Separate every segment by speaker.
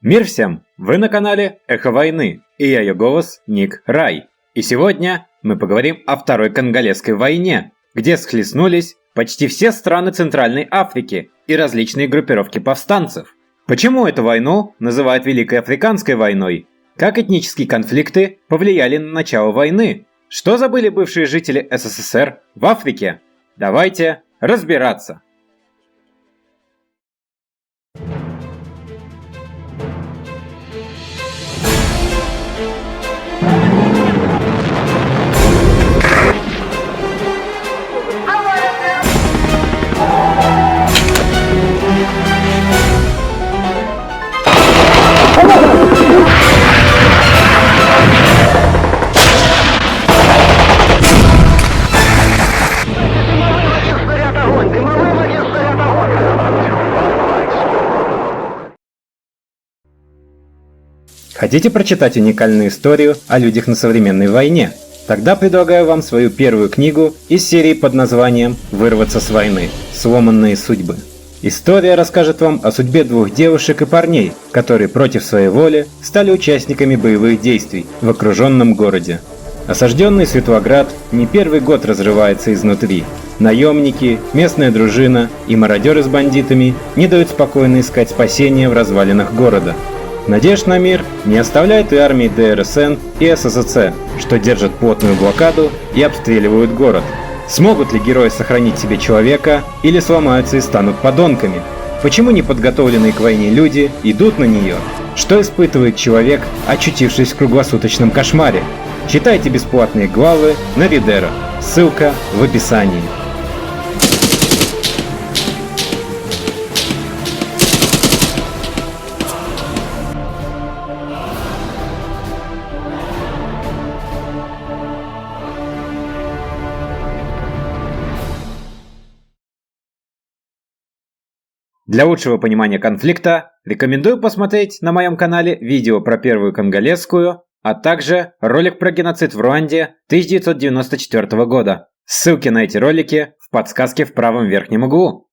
Speaker 1: Мир всем! Вы на канале Эхо Войны, и я ее голос Ник Рай. И сегодня мы поговорим о Второй Конголезской войне, где схлестнулись почти все страны Центральной Африки и различные группировки повстанцев. Почему эту войну называют Великой Африканской войной? Как этнические конфликты повлияли на начало войны? Что забыли бывшие жители СССР в Африке? Давайте разбираться. Хотите прочитать уникальную историю о людях на современной войне? Тогда предлагаю вам свою первую книгу из серии под названием «Вырваться с войны. Сломанные судьбы». История расскажет вам о судьбе двух девушек и парней, которые против своей воли стали участниками боевых действий в окруженном городе. Осажденный Светлоград не первый год разрывается изнутри. Наемники, местная дружина и мародеры с бандитами не дают спокойно искать спасения в развалинах города. Надежд на мир не оставляют и армии ДРСН и СССР, что держат плотную блокаду и обстреливают город. Смогут ли герои сохранить себе человека или сломаются и станут подонками? Почему неподготовленные к войне люди идут на нее? Что испытывает человек, очутившись в круглосуточном кошмаре? Читайте бесплатные главы на Ридеро. Ссылка в описании. Для лучшего понимания конфликта рекомендую посмотреть на моем канале видео про Первую Конголезскую, а также ролик про геноцид в Руанде 1994 года. Ссылки на эти ролики в подсказке в правом верхнем углу.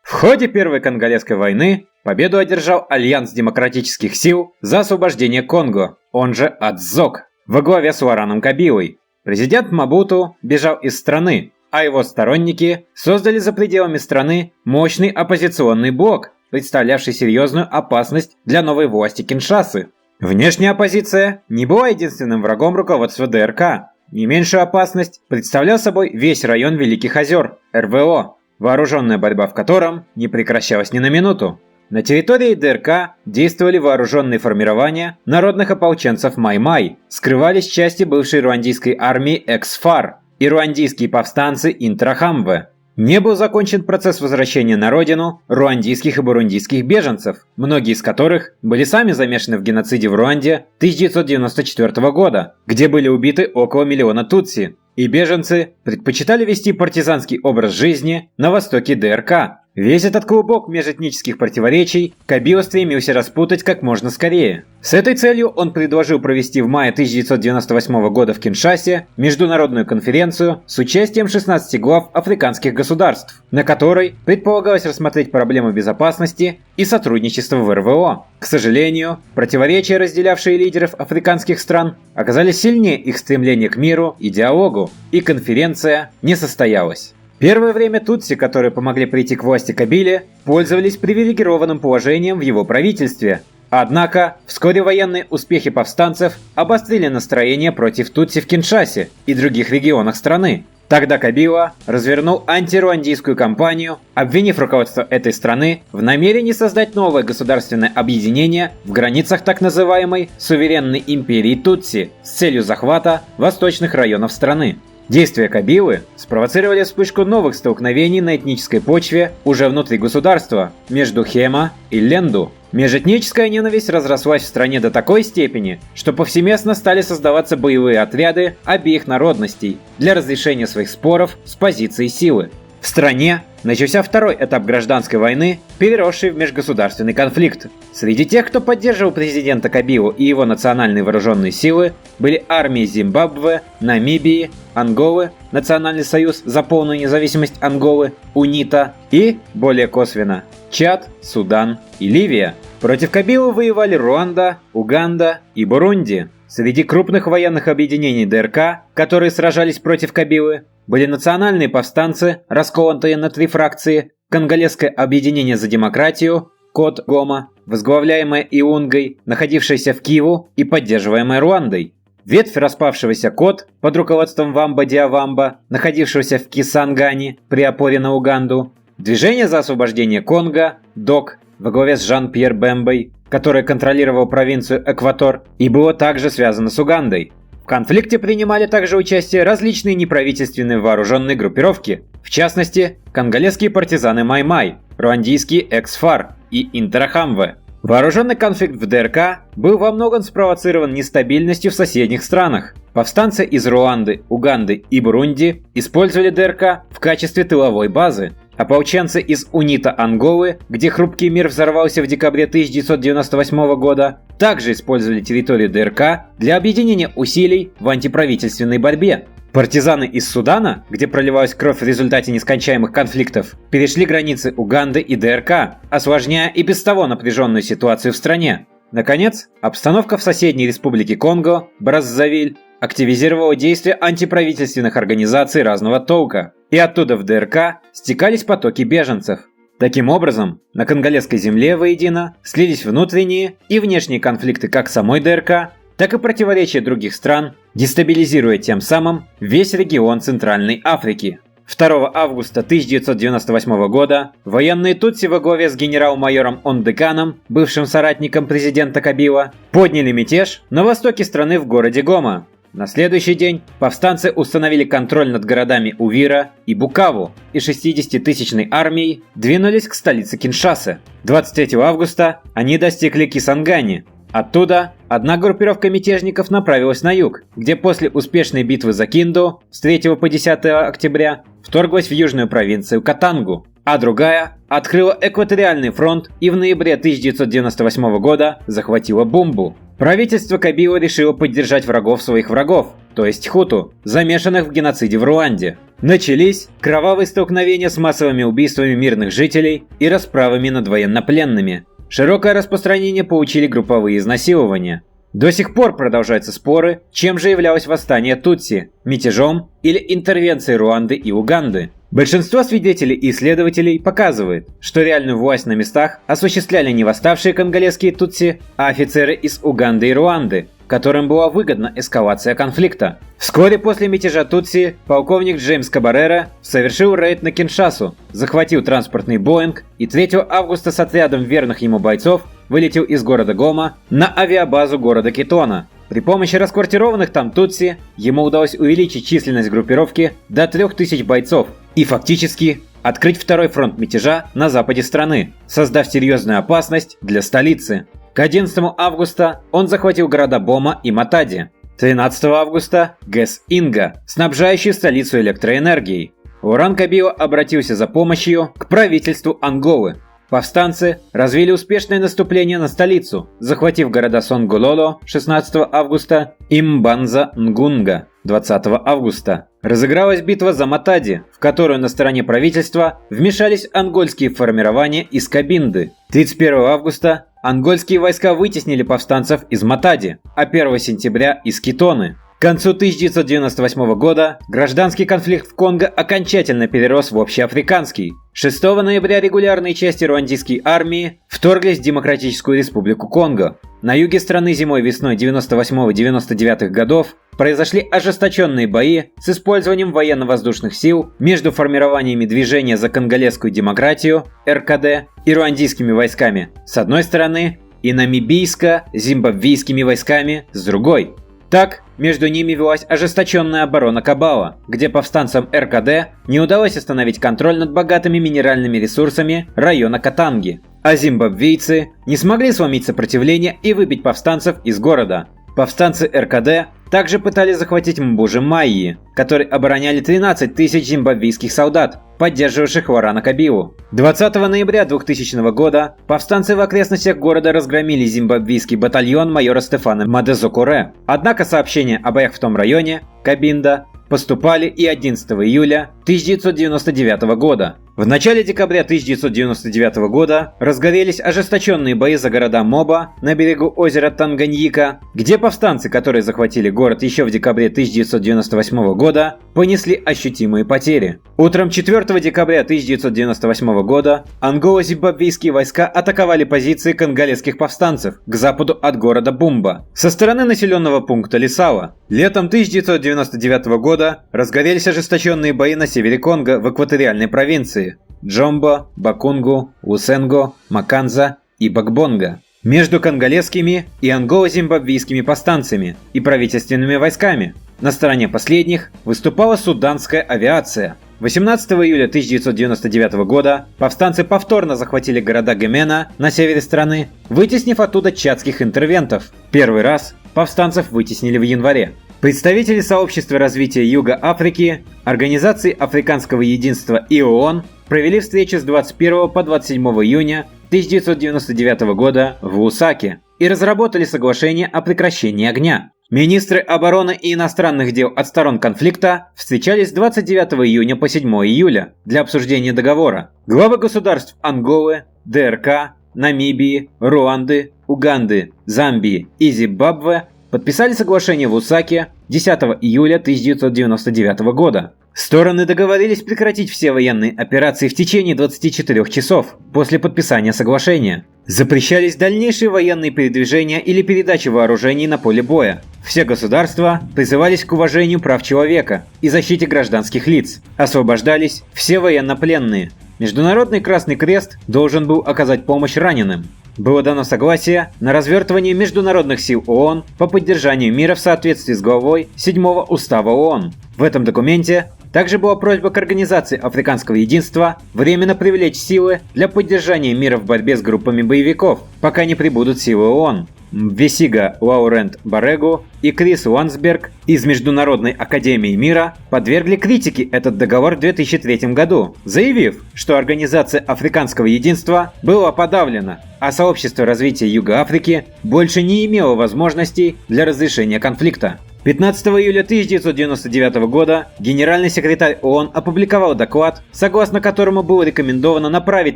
Speaker 1: В ходе Первой Конголезской войны победу одержал Альянс демократических сил за освобождение Конго, он же АДЗОК, во главе с Лораном Кабилой. Президент Мабуту бежал из страны, а его сторонники создали за пределами страны мощный оппозиционный блок, представлявший серьезную опасность для новой власти Киншасы. Внешняя оппозиция не была единственным врагом руководства ДРК. Не меньшую опасность представлял собой весь район Великих озер, РВО, вооруженная борьба в котором не прекращалась ни на минуту. На территории ДРК действовали вооруженные формирования народных ополченцев Май-Май, скрывались части бывшей руандийской армии Экс-ФАР и руандийские повстанцы Интрахамве. Не был закончен процесс возвращения на родину руандийских и бурундийских беженцев, многие из которых были сами замешаны в геноциде в Руанде 1994 года, где были убиты около миллиона тутси, и беженцы предпочитали вести партизанский образ жизни на востоке ДРК. Весь этот клубок межэтнических противоречий Кабила стремился распутать как можно скорее. С этой целью он предложил провести в мае 1998 года в Киншасе международную конференцию с участием 16 глав африканских государств, на которой предполагалось рассмотреть проблемы безопасности и сотрудничества в РВО. К сожалению, противоречия, разделявшие лидеров африканских стран, оказались сильнее их стремления к миру и диалогу, и конференция не состоялась. Первое время тутси, которые помогли прийти к власти Кабиле, пользовались привилегированным положением в его правительстве. Однако, вскоре военные успехи повстанцев обострили настроение против тутси в Киншасе и других регионах страны. Тогда Кабила развернул антируандийскую кампанию, обвинив руководство этой страны в намерении создать новое государственное объединение в границах так называемой суверенной империи Тутси с целью захвата восточных районов страны. Действия Кабилы спровоцировали вспышку новых столкновений на этнической почве уже внутри государства между Хема и Ленду. Межэтническая ненависть разрослась в стране до такой степени, что повсеместно стали создаваться боевые отряды обеих народностей для разрешения своих споров с позиции силы. В стране начался второй этап гражданской войны, переросший в межгосударственный конфликт. Среди тех, кто поддерживал президента Кабилу и его национальные вооруженные силы, были армии Зимбабве, Намибии, Анголы, Национальный союз за полную независимость Анголы, УНИТА и, более косвенно, Чад, Судан и Ливия. Против Кабилы воевали Руанда, Уганда и Бурунди. Среди крупных военных объединений ДРК, которые сражались против Кабилы, были национальные повстанцы, расколотые на 3 фракции, Конголезское объединение за демократию, КОД Гома, возглавляемое Иунгой, находившееся в Киву и поддерживаемое Руандой. Ветвь распавшегося КОД под руководством Вамба Диавамба, находившегося в Кисангани при опоре на Уганду, Движение за освобождение Конго, ДОК, во главе с Жан-Пьер Бембой, который контролировал провинцию Экватор и было также связано с Угандой. В конфликте принимали также участие различные неправительственные вооруженные группировки, в частности, конголезские партизаны Май-Май, руандийские Экс-ФАР и Интерахамве. Вооруженный конфликт в ДРК был во многом спровоцирован нестабильностью в соседних странах. Повстанцы из Руанды, Уганды и Бурунди использовали ДРК в качестве тыловой базы. Ополченцы из УНИТА Анголы, где хрупкий мир взорвался в декабре 1998 года, также использовали территорию ДРК для объединения усилий в антиправительственной борьбе. Партизаны из Судана, где проливалась кровь в результате нескончаемых конфликтов, перешли границы Уганды и ДРК, осложняя и без того напряженную ситуацию в стране. Наконец, обстановка в соседней республике Конго, Браззавиль, активизировала действия антиправительственных организаций разного толка, и оттуда в ДРК стекались потоки беженцев. Таким образом, на конголезской земле воедино слились внутренние и внешние конфликты как самой ДРК, так и противоречия других стран, дестабилизируя тем самым весь регион Центральной Африки. 2 августа 1998 года военные тутси во главе с генерал-майором Ондеканом, бывшим соратником президента Кабила, подняли мятеж на востоке страны в городе Гома. На следующий день повстанцы установили контроль над городами Увира и Букаву и 60-тысячной армией двинулись к столице Киншасы. 23 августа они достигли Кисангани. Оттуда одна группировка мятежников направилась на юг, где после успешной битвы за Кинду с 3 по 10 октября вторглась в южную провинцию Катангу, а другая открыла экваториальный фронт и в ноябре 1998 года захватила Бумбу. Правительство Кабила решило поддержать врагов своих врагов, то есть хуту, замешанных в геноциде в Руанде. Начались кровавые столкновения с массовыми убийствами мирных жителей и расправами над военнопленными. Широкое распространение получили групповые изнасилования. До сих пор продолжаются споры, чем же являлось восстание Тутси – мятежом или интервенцией Руанды и Уганды. Большинство свидетелей и исследователей показывает, что реальную власть на местах осуществляли не восставшие конголезские Тутси, а офицеры из Уганды и Руанды, которым была выгодна эскалация конфликта. Вскоре после мятежа Тутси полковник Джеймс Кабарера совершил рейд на Киншасу, захватил транспортный Боинг и 3 августа с отрядом верных ему бойцов вылетел из города Гома на авиабазу города Китона. При помощи расквартированных там Тутси ему удалось увеличить численность группировки до 3000 бойцов и фактически открыть второй фронт мятежа на западе страны, создав серьезную опасность для столицы. К 11 августа он захватил города Бома и Матади. 13 августа – ГЭС Инга, снабжающий столицу электроэнергией. Лоран Кабила обратился за помощью к правительству Анголы. Повстанцы развили успешное наступление на столицу, захватив города Сонгололо 16 августа и Мбанза-Нгунга 20 августа. Разыгралась битва за Матади, в которую на стороне правительства вмешались ангольские формирования из Кабинды. 31 августа ангольские войска вытеснили повстанцев из Матади, а 1 сентября из Китоны. К концу 1998 года гражданский конфликт в Конго окончательно перерос в общеафриканский. 6 ноября регулярные части руандийской армии вторглись в Демократическую Республику Конго. На юге страны зимой-весной 98-99 годов произошли ожесточенные бои с использованием военно-воздушных сил между формированиями движения за конголезскую демократию РКД и руандийскими войсками с одной стороны и намибийско-зимбабвийскими войсками с другой. Так, между ними велась ожесточенная оборона Кабала, где повстанцам РКД не удалось остановить контроль над богатыми минеральными ресурсами района Катанги, а зимбабвийцы не смогли сломить сопротивление и выбить повстанцев из города. Повстанцы РКД также пытались захватить Мбужи-Майи, которые обороняли 13 тысяч зимбабвийских солдат, поддерживавших Лорана Кабилу. 20 ноября 2000 года повстанцы в окрестностях города разгромили зимбабвийский батальон майора Стефана Мадезокуре. Однако сообщения о боях в том районе, Кабинда, поступали и 11 июля 1999 года. В начале декабря 1999 года разгорелись ожесточенные бои за города Моба на берегу озера Танганьика, где повстанцы, которые захватили город еще в декабре 1998 года, понесли ощутимые потери. Утром 4 декабря 1998 года анголо-зимбабвийские войска атаковали позиции конголезских повстанцев к западу от города Бумба со стороны населенного пункта Лисала. Летом 1999 года разгорелись ожесточенные бои на севере Конго в экваториальной провинции Джомбо, Бакунгу, Лусенго, Маканза и Бакбонга между конголезскими и анголо-зимбабвийскими повстанцами и правительственными войсками. На стороне последних выступала суданская авиация. 18 июля 1999 года повстанцы повторно захватили города Гемена на севере страны, вытеснив оттуда чадских интервентов. Первый раз повстанцев вытеснили в январе. Представители сообщества развития Юга Африки, Организации Африканского Единства и ООН провели встречу с 21 по 27 июня 1999 года в Лусаке и разработали соглашение о прекращении огня. Министры обороны и иностранных дел от сторон конфликта встречались с 29 июня по 7 июля для обсуждения договора. Главы государств Анголы, ДРК, Намибии, Руанды, Уганды, Замбии и Зимбабве подписали соглашение в Лусаке 10 июля 1999 года. Стороны договорились прекратить все военные операции в течение 24 часов после подписания соглашения. Запрещались дальнейшие военные передвижения или передача вооружений на поле боя. Все государства призывались к уважению прав человека и защите гражданских лиц. Освобождались все военнопленные. Международный Красный Крест должен был оказать помощь раненым. Было дано согласие на развертывание международных сил ООН по поддержанию мира в соответствии с главой 7 Устава ООН. В этом документе также была просьба к Организации Африканского Единства временно привлечь силы для поддержания мира в борьбе с группами боевиков, пока не прибудут силы ООН. Мвесига Лаурент Барегу и Крис Уансберг из Международной Академии Мира подвергли критике этот договор в 2003 году, заявив, что Организация Африканского Единства была подавлена, а Сообщество развития Юга Африки больше не имело возможностей для разрешения конфликта. 15 июля 1999 года генеральный секретарь ООН опубликовал доклад, согласно которому было рекомендовано направить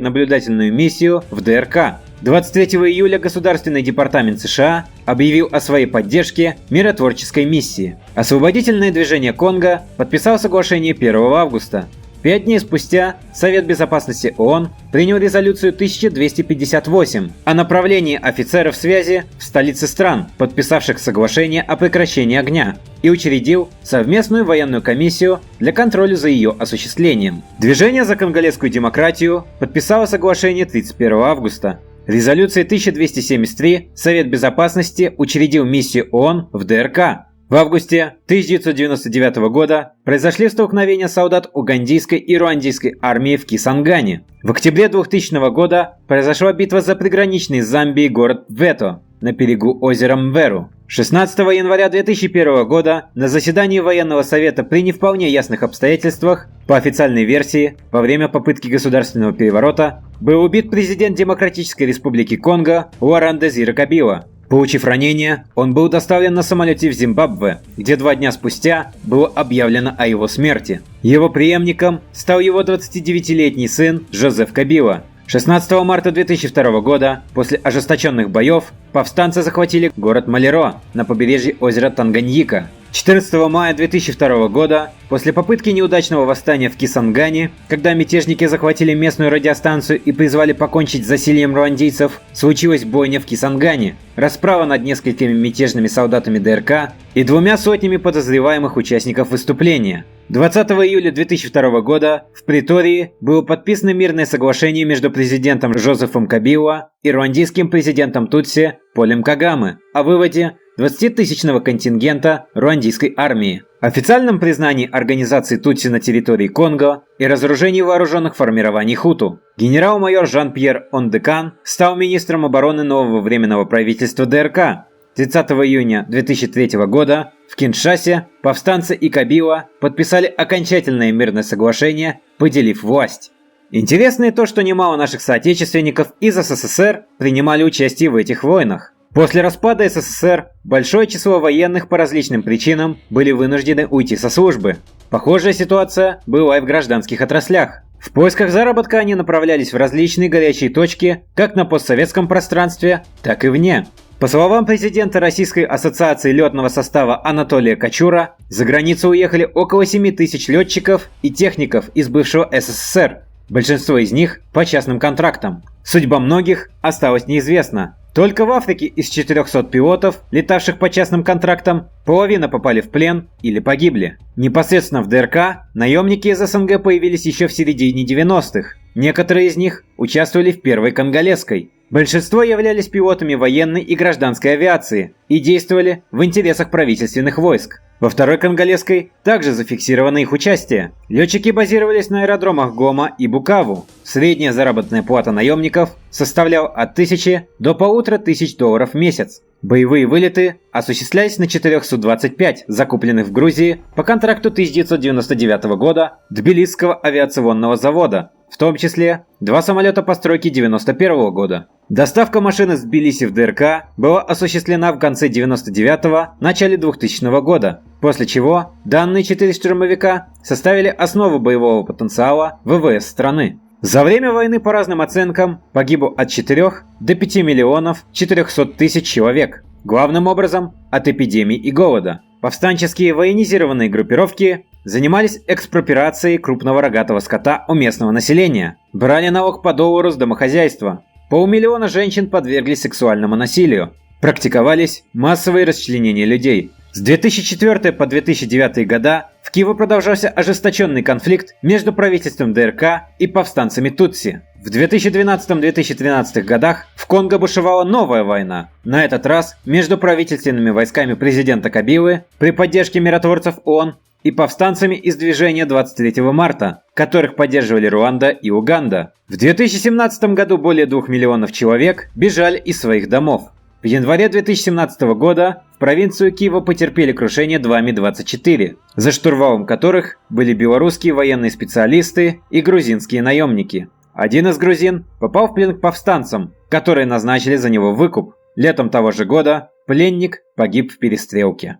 Speaker 1: наблюдательную миссию в ДРК. 23 июля Государственный департамент США объявил о своей поддержке миротворческой миссии. Освободительное движение Конго подписало соглашение 1 августа. 5 дней спустя Совет Безопасности ООН принял резолюцию 1258 о направлении офицеров связи в столицы стран, подписавших соглашение о прекращении огня, и учредил совместную военную комиссию для контроля за ее осуществлением. Движение за конголезскую демократию подписало соглашение 31 августа. Резолюцией 1273 Совет Безопасности учредил миссию ООН в ДРК. В августе 1999 года произошли столкновения солдат угандийской и руандийской армии в Кисангане. В октябре 2000 года произошла битва за приграничный с Замбией город Вето на берегу озера Мверу. 16 января 2001 года на заседании военного совета при не вполне ясных обстоятельствах, по официальной версии, во время попытки государственного переворота, был убит президент Демократической Республики Конго Лоран Дезире Кабила. Получив ранение, он был доставлен на самолете в Зимбабве, где 2 дня спустя было объявлено о его смерти. Его преемником стал его 29-летний сын Жозеф Кабила. 16 марта 2002 года, после ожесточенных боев, повстанцы захватили город Малеро на побережье озера Танганьика. 14 мая 2002 года, после попытки неудачного восстания в Кисангане, когда мятежники захватили местную радиостанцию и призвали покончить с засильем руандийцев, случилась бойня в Кисангане, расправа над несколькими мятежными солдатами ДРК и 200 подозреваемых участников выступления. 20 июля 2002 года в Притории было подписано мирное соглашение между президентом Жозефом Кабила и руандийским президентом Тутси Полем Кагаме о выводе 20-тысячного контингента руандийской армии, официальном признании организации Тутси на территории Конго и разоружении вооруженных формирований Хуту. Генерал-майор Жан-Пьер Ондекан стал министром обороны нового временного правительства ДРК. 30 июня 2003 года в Киншасе повстанцы и Кабила подписали окончательное мирное соглашение, поделив власть. Интересно и то, что немало наших соотечественников из СССР принимали участие в этих войнах. После распада СССР большое число военных по различным причинам были вынуждены уйти со службы. Похожая ситуация была и в гражданских отраслях. В поисках заработка они направлялись в различные горячие точки как на постсоветском пространстве, так и вне. По словам президента Российской ассоциации летного состава Анатолия Качура, за границу уехали около 7 тысяч летчиков и техников из бывшего СССР. Большинство из них по частным контрактам. Судьба многих осталась неизвестна. Только в Африке из 400 пилотов, летавших по частным контрактам, половина попали в плен или погибли. Непосредственно в ДРК наемники из СНГ появились еще в середине 90-х. Некоторые из них участвовали в Первой Конголезской. Большинство являлись пилотами военной и гражданской авиации и действовали в интересах правительственных войск. Во Второй Конголезской также зафиксировано их участие. Летчики базировались на аэродромах Гома и Букаву. Средняя заработная плата наемников составляла от 1000 до $1500 в месяц. Боевые вылеты осуществлялись на 4 Су-25, закупленных в Грузии по контракту 1999 года Тбилисского авиационного завода, в том числе 2 самолета постройки 1991 года. Доставка машин из Тбилиси в ДРК была осуществлена в конце 1999-го, начале 2000 года, после чего данные 4 штурмовика составили основу боевого потенциала ВВС страны. За время войны, по разным оценкам, погибло от 4 до 5 миллионов 400 тысяч человек, главным образом от эпидемий и голода. Повстанческие военизированные группировки занимались экспроприацией крупного рогатого скота у местного населения, брали налог по доллару с домохозяйства. 500 000 женщин подверглись сексуальному насилию, практиковались массовые расчленения людей. С 2004 по 2009 года в Киеве продолжался ожесточенный конфликт между правительством ДРК и повстанцами Тутси. В 2012-2013 годах в Конго бушевала новая война, на этот раз между правительственными войсками президента Кабилы при поддержке миротворцев ООН и повстанцами из движения 23 марта, которых поддерживали Руанда и Уганда. В 2017 году более 2 миллионов человек бежали из своих домов. В январе 2017 года в провинцию Киева потерпели крушение 2 Ми-24, за штурвалом которых были белорусские военные специалисты и грузинские наемники. Один из грузин попал в плен к повстанцам, которые назначили за него выкуп. Летом того же года пленник погиб в перестрелке.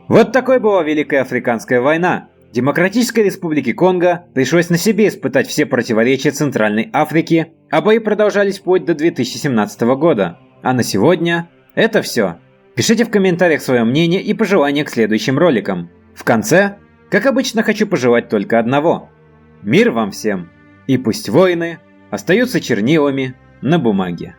Speaker 1: Вот такой была Великая Африканская война. Демократической Республике Конго пришлось на себе испытать все противоречия Центральной Африки, а бои продолжались вплоть до 2017 года. А на сегодня это все. Пишите в комментариях свое мнение и пожелания к следующим роликам. В конце, как обычно, хочу пожелать только одного. Мир вам всем! И пусть войны остаются чернилами на бумаге.